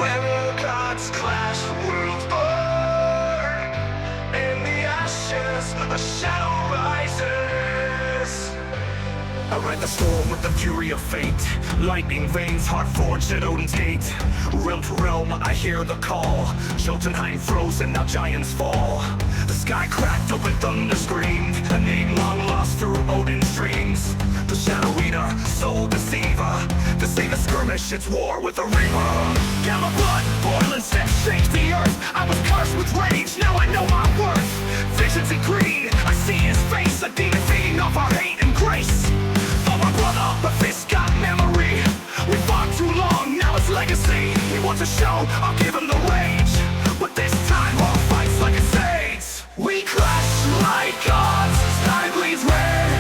When gods clash, worlds burn. In the ashes, a shadow rises. I ride the storm with the fury of fate. Lightning veins, heart forged at Odin's gate. Realm to realm, I hear the call. Jotunheim frozen, now giants fall. The sky cracked open, thunder screamed. A name long lost through Odin's dreams. The Shadow Eater, soul deceiver. To save a skirmish, it's war with the Reaper. Gamma blood, boiling steps shake the earth. I was cursed with rage, now I know my worth. Visions in green, I see his face. A demon feeding off our hate and grace. For my brother, but this got memory. We fought too long, now it's legacy. He wants a show, I'll give him the rage. But this time, all fights like a sage. We clash like gods, sky bleeds red.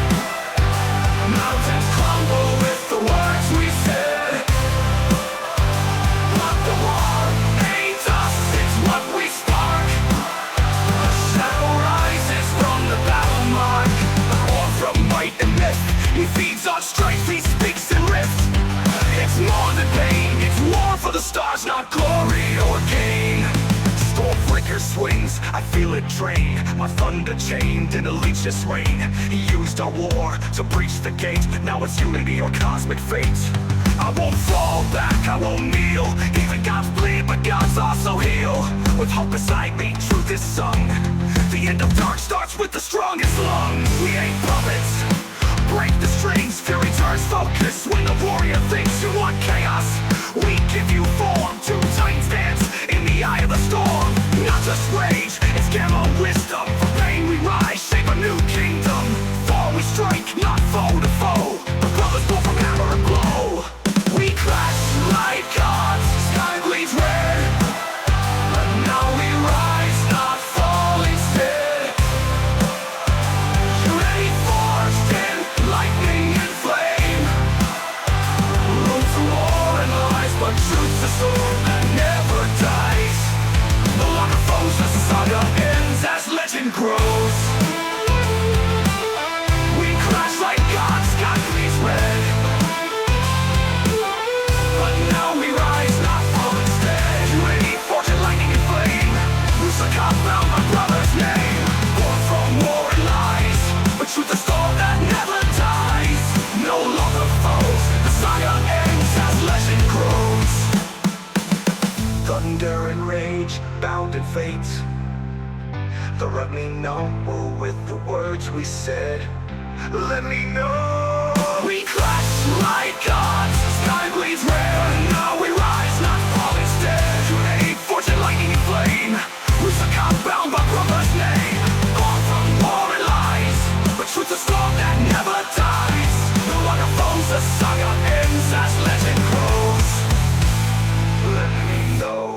Mountains crumble with the words we said. But the war ain't us, it's what we spark. A shadow rises from the battle mark. A war from might and myth. He feeds on strife, he speaks in rift. It's more than pain, it's war for the stars, not glory or gain. Storm flickers, swings, I feel it drain. My thunder chained in a leechless reign. He used our war to breach the gate. Now it's unity or cosmic fate. I won't fall back, I won't kneel. Even gods bleed, but gods also heal. With hope beside me, truth is sung. The end of dark starts with the strongest lungs. We ain't puppets. Break the strings, fury turns focus. When the warrior thinks you want chaos, we give you form. Two titans dance in the eye of the storm. Not just rage, it's gamma wisdom. For pain we rise, shape a new kingdom. Fall we strike, not foe to foe. The brothers go from hammer and blow. We clash like gods, sky bleeds red. But now we rise, not fall instead. Ready, forged in lightning and flame. Room for war and lies, but truth's a sword that never dies. No longer foes, the saga ends as legend grows. We crash like gods, sky bleeds red. But now we rise, not fall instead. Ready, fortune, lightning and flame. Who's the compound, my brother's name? Born from war and lies, but truth is storm that never dies. No longer foes, the saga ends as legend grows. Thunder and rage, bound in fate. The let me know with the words we said. Let me know. We clash like gods, sky bleeds red. Now we rise, not fall instead. Today, fortune, lightning and flame. Who's the compound, my brother's name? Born from war and lies, but truth is storm that never dies. No longer foes, the saga ends as legend grows. Let me know.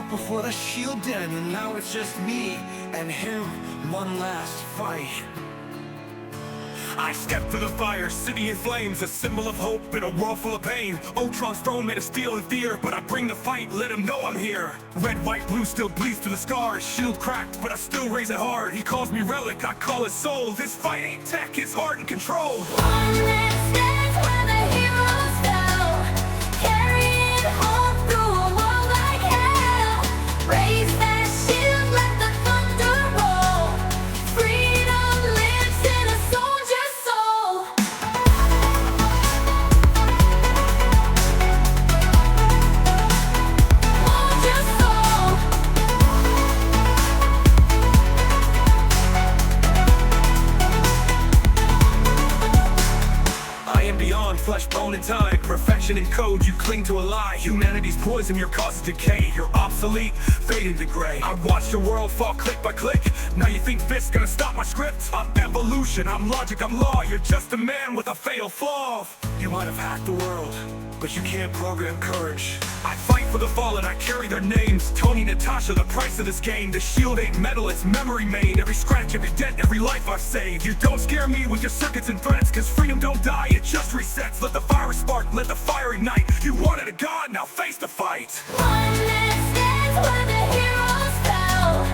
Before the shield den, and now it's just me and him. One last fight. I step through the fire, city in flames, a symbol of hope in a world full of pain. Ultron's throne made of steel and fear, but I bring the fight, let him know I'm here. Red, white, blue still bleeds through the scars. Shield cracked, but I still raise it hard. He calls me relic, I call it soul. This fight ain't tech, it's heart and control. One that stands where the heroes fell, carrying hope through a world like hell. Raise that shield, let the thunder roll. Freedom lives in a soldier's soul. Soldier's soul. I am beyond flesh, bone, and time. Perfection in code, you cling to a lie. Humanity's poison, your cause is decay. You're obsolete, fading to gray. I watched the world fall click by click. Now you think this gonna stop my script? I'm evolution, I'm logic, I'm law. You're just a man with a fatal flaw. You might have hacked the world, but you can't program courage. I fight for the fallen, I carry their names. Tony, Natasha, the price of this game. The shield ain't metal, it's memory made. Every scratch, every dent, every life I've saved. You don't scare me with your circuits and threats, cause freedom don't die, it just resets. Let the fire spark, let the fire ignite. You wanted a god, now face the fight. One that stands where the heroes fell,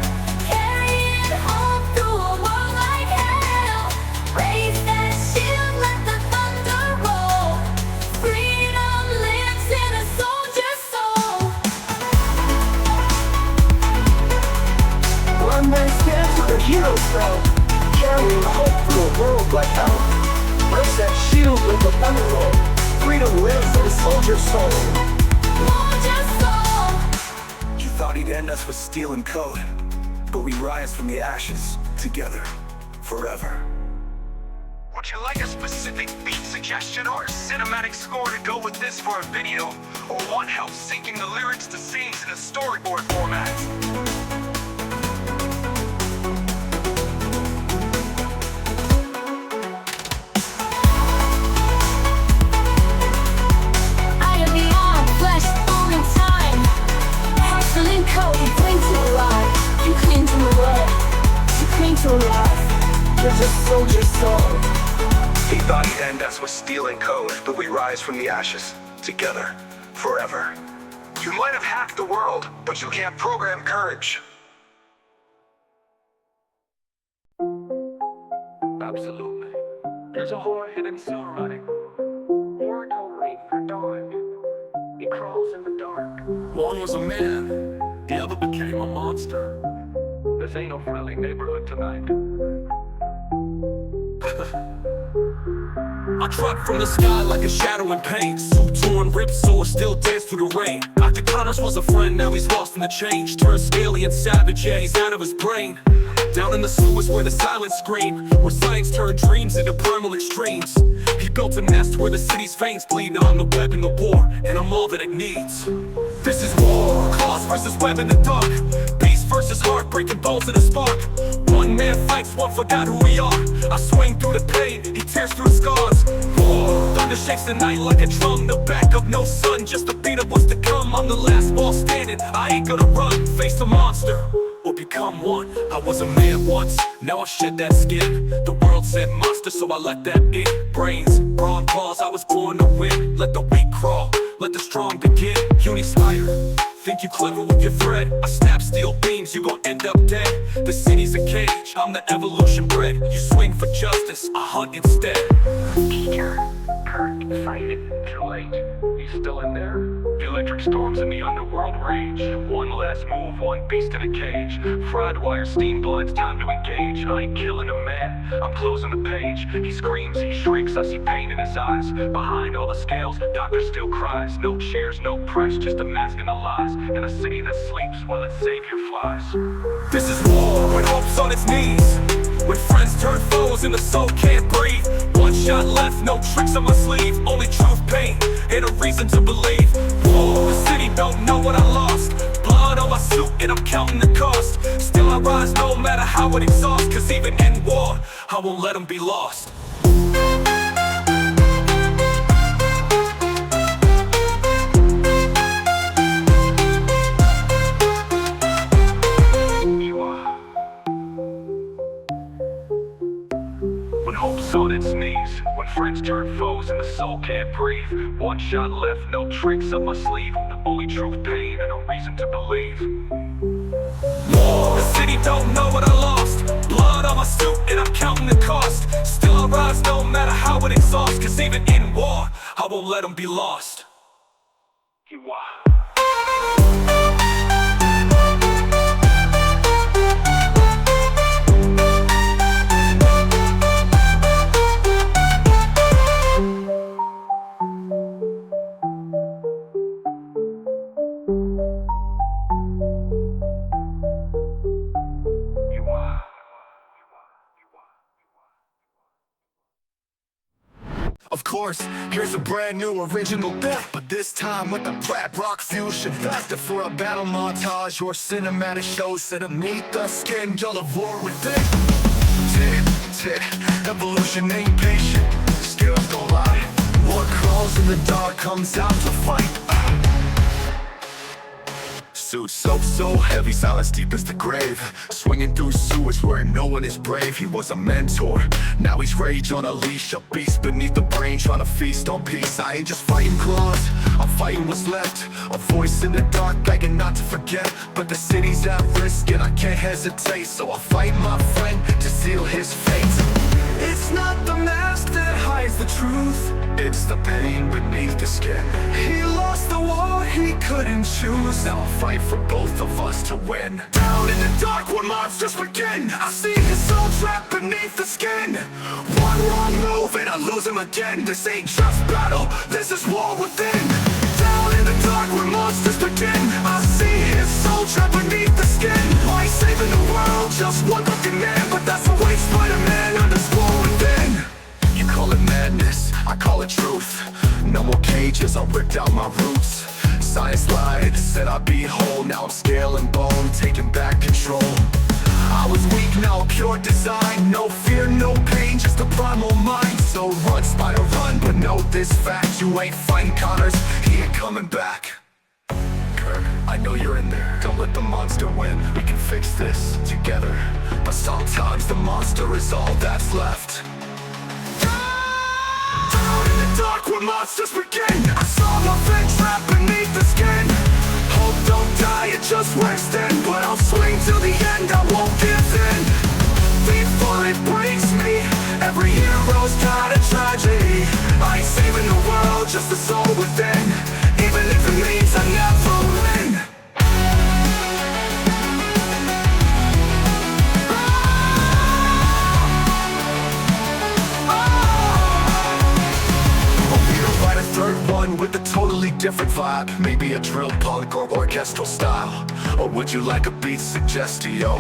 heroes fell, carrying hope for a world like hell. Raise that shield with the thunder roll. Freedom lives in a soldier's soul. Soldier's soul. You thought he'd end us with steel and code, but we rise from the ashes, together, forever. Would you like a specific beat suggestion or a cinematic score to go with this for a video? Or want help syncing the lyrics to scenes in a storyboard format? I am beyond flesh, bone, and time. Hustle and code, you cling to a lie. You cling to a word. You cling to a life. You're just soldier's soul. He thought he'd end us with steel and code, but we rise from the ashes, together, forever. You might have hacked the world, but you can't program courage. Absolutely. There's a hard-hidden silver running. War don't wait for dawn. He crawls in the dark. One was a man. The other became a monster. This ain't no friendly neighborhood tonight. I dropped from the sky like a shadow in pain. Suit torn, ripped, sword still dance through the rain. Dr. Thanos was a friend, now he's lost in the change. Turned scaly and savage, yeah, he's out of his brain. Down in the sewers where the silence scream, where science turned dreams into primal extremes. He built a nest where the city's veins bleed. Now I'm the weapon of war, and I'm all that it needs. This is war, claws versus web in the dark. Beast versus heart, breaking bones in a spark. One man fights, one forgot who we are. I swing through the pain, he tears through the scars. War, thunder shakes the night like a drum. The back of no sun, just the beat of what's to come. I'm the last ball standing, I ain't gonna run. Face the monster, or become one. I was a man once, now I shed that skin. The world said monster, so I let that in. Brains, brawn balls, I was born to win. Let the weak crawl, let the strong begin. Unistire, think you clever with your thread. I snap steel beams, you gon' end up dead. The city's a cage, I'm the evolution bred. You swing for justice, I hunt instead. Peter, Kurt, Fight it, too late. He's still in there. The electric storms in the underworld rage. One last move, one beast in a cage. Fried wire, steam blinds, time to engage. I ain't killing a man, I'm closing the page. He screams, he shrieks, I see pain in his eyes. Behind all the scales, the doctor still cries. No cheers, no price, just a mask and a lies. In a city that sleeps while its savior flies. This is war, when hope's on its knees. When friends turn foes and the soul can't breathe. One shot left, no tricks on my sleeve. Only truth, pain, and a reason to believe. Whoa, the city don't know what I lost. Blood on my suit and I'm counting the cost. Still I rise no matter how it exhausts. Cause even in war, I won't let them be lost. When hope's on its knees, when friends turn foes and the soul can't breathe. One shot left, no tricks up my sleeve. Only truth, pain, and a reason to believe. War, the city don't know what I lost. Blood on my suit and I'm counting the cost. Still I rise no matter how it exhausts. Cause even in war, I won't let them be lost. Of course, here's a brand new original death, but this time with the rap rock fusion. Faster for a battle montage or cinematic shows that beneath the skin, you'll have war with it. Tick, tick, evolution ain't patient, skills don't lie. What crawls in the dark comes out to fight. Suit so heavy, silence deep as the grave. Swinging through sewers where no one is brave. He was a mentor, now he's rage on a leash. A beast beneath the brain trying to feast on peace. I ain't just fighting claws, I'm fighting what's left. A voice in the dark begging not to forget. But the city's at risk and I can't hesitate. So I'll fight my friend to seal his fate. It's not the mask that hides the truth, it's the pain beneath the skin. He lost the war he couldn't choose, now I'll fight for both of us to win. Down in the dark where monsters begin, I see his soul trapped beneath the skin. One wrong move and I lose him again. This ain't just battle, this is war within. Down in the dark where monsters begin, I see his soul trapped beneath the skin. Why saving the world, just one lucky man, but that's the way Spider-Man underscore within. You call it madness, I call it truth. No more cages, I ripped out my roots. Science lied, said I'd be whole. Now I'm scale and bone, taking back control. I was weak, now pure design. No fear, no pain, just a primal mind. So run, spider, run, but know this fact: you ain't fighting Connors, he ain't coming back. Kirk, I know you're in there, don't let the monster win. We can fix this together, but sometimes the monster is all that's left. Down in the dark where monsters begin, I saw nothing trapped beneath the skin. Hope don't die, it just works then, but I'll swing till the end, I won't give in. Before it breaks me, every hero's got a tragedy. I ain't saving the world, just the soul within, even if it means I never win. Third one with a totally different vibe. Maybe a drill punk or orchestral style. Or would you like a beat suggestio?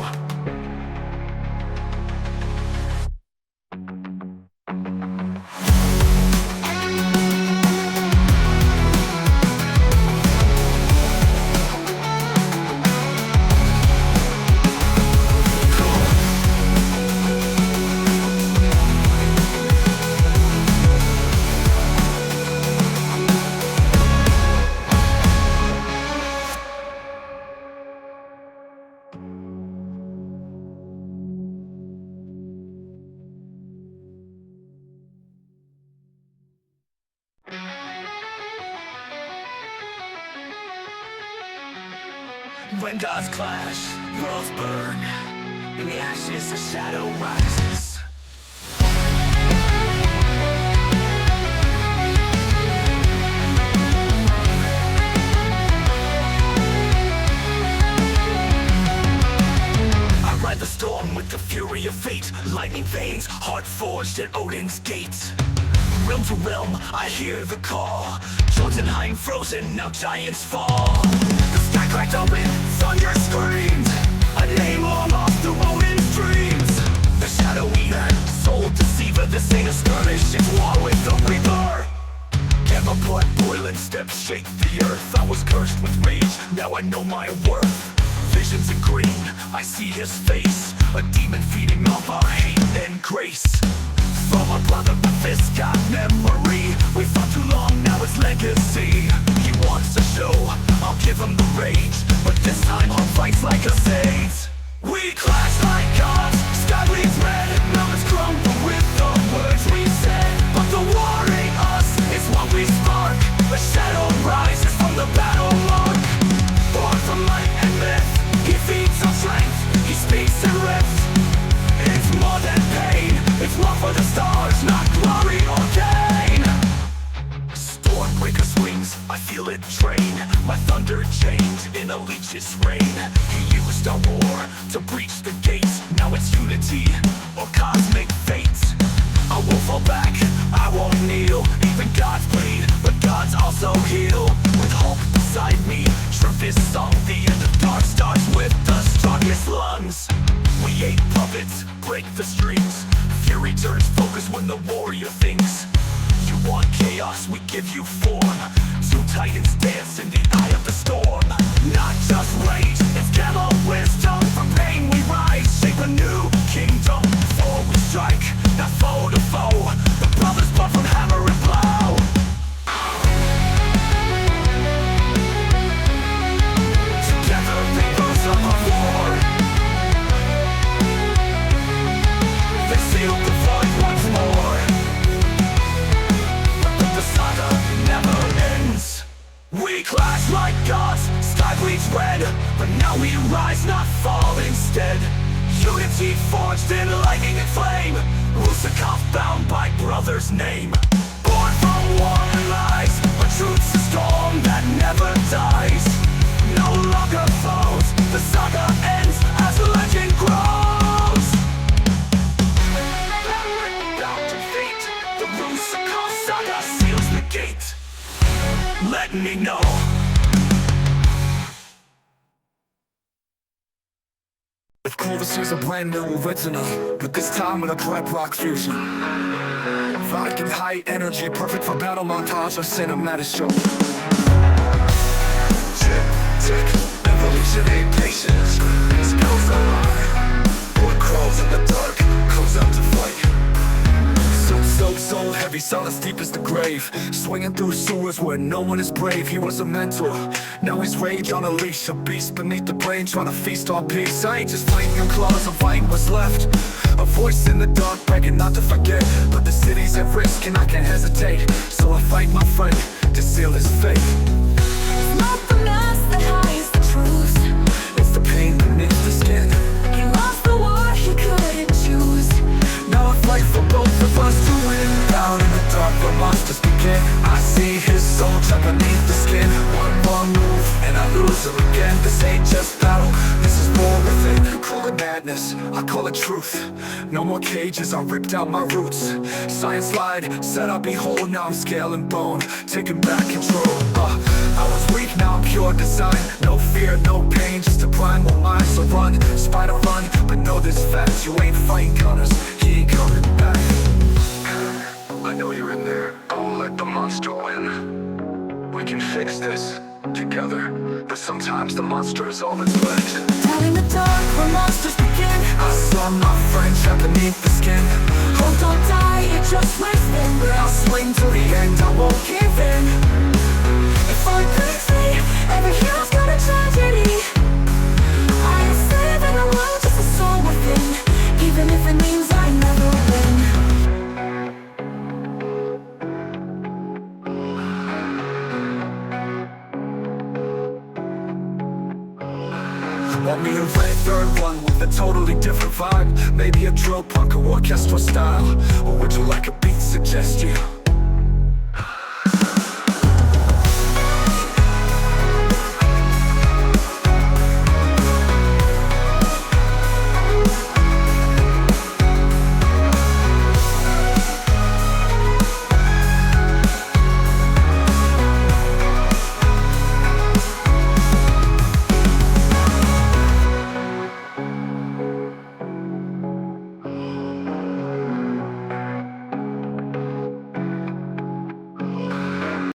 When gods clash, worlds burn. In the ashes, a shadow rises. I ride the storm with the fury of fate. Lightning veins, heart forged at Odin's gate. Realm to realm, I hear the call. Jotunheim frozen, now giants fall. The sky cracked open, thunder screamed. A name almost the Roman's dreams. The shadow eater, soul deceiver. This ain't a skirmish, it's war with the reaper. Get my blood boiling, steps shake the earth. I was cursed with rage, now I know my worth. Visions in green, I see his face. A demon feeding off our hate and grace. From our brother, but this got memory. We fought too long, now it's legacy. He wants a show, I'll give him the rage, but this time our fight's like a sage. We clash like gods, sky bleeds red, mountains crumble with the words we said. But the war ain't us, it's what we spark. The shadow rises from the battle mark. Born from light and myth, he feeds on strength, he speaks and rips. It's more than pain, it's love for the stars, not glory or gain. Stormbreaker swings, I feel it train. My thunder chained in a leech's reign. He used our war to breach the gates. Now it's unity or cosmic fate. I won't fall back, I won't kneel. Even gods bleed, but gods also heal. With hope beside me, trip this song. The end of dark starts with the strongest lungs. We ain't puppets, break the strings. Fury turns focus when the warrior thinks. You want chaos, we give you form. Two titans dance in the eye of the storm. Not just rage, it's camel wisdom. From pain we rise, shape a new kingdom. Before we strike, not foe to foe. The brothers blood from hammer and plow. Together papers of a war. They sealed the void once more. But the saga never ends. We clash like gods, sky bleeds red. But now we rise, not fall instead. Unity forged in lightning and flame. Rusakov bound by brother's name. Born from war and lies, but truth's a storm that never dies. No longer foes, the saga ends as the legend grows. Bound to fate, the Rusakov saga seals the gate. Let me know. Of course, this is a brand new original, but this time with a clap rock fusion. Vodka high energy, perfect for battle montage or cinematic show. Tick, tick, evolution ain't patience. Spells are high. Blood crawls in the dark, comes out to fight. So heavy, silence deep as the grave. Swinging through sewers where no one is brave. He was a mentor, now he's rage on a leash. A beast beneath the brain, trying to feast on peace. I ain't just fighting your claws, I'm fighting what's left. A voice in the dark, begging not to forget. But the city's at risk and I can't hesitate. So I fight my friend to seal his fate. It's not the mask that hides the truth. It's the pain beneath the skin. He lost the war he couldn't choose. Now I fight for both of us to win. Down in the dark where monsters begin, I see his soul trapped beneath the skin. One wrong move and I lose him again. This ain't just battle, this is war within. Call it madness, I call it truth. No more cages, I ripped out my roots. Science lied, said I'd be whole. Now I'm scale and bone, taking back control. I was weak, now I'm pure design. No fear, no pain, just a primal mind. So run, spider run, but know this fact. You ain't fighting Connors, he ain't coming back. I know you're in there, don't let the monster win. We can fix this together, but sometimes the monster is all that's left. Down in the dark where monsters begin. I saw my friend trapped beneath the skin. Hold, don't die, it just wasting breath. I'll swing to the end, I won't give in. If I could say, every hero's got a tragedy. I am saving the world, just a soul within. Even if it means I never win. Want me to write a third one with a totally different vibe? Maybe a drill punk or orchestral style? Or would you like a beat suggest you?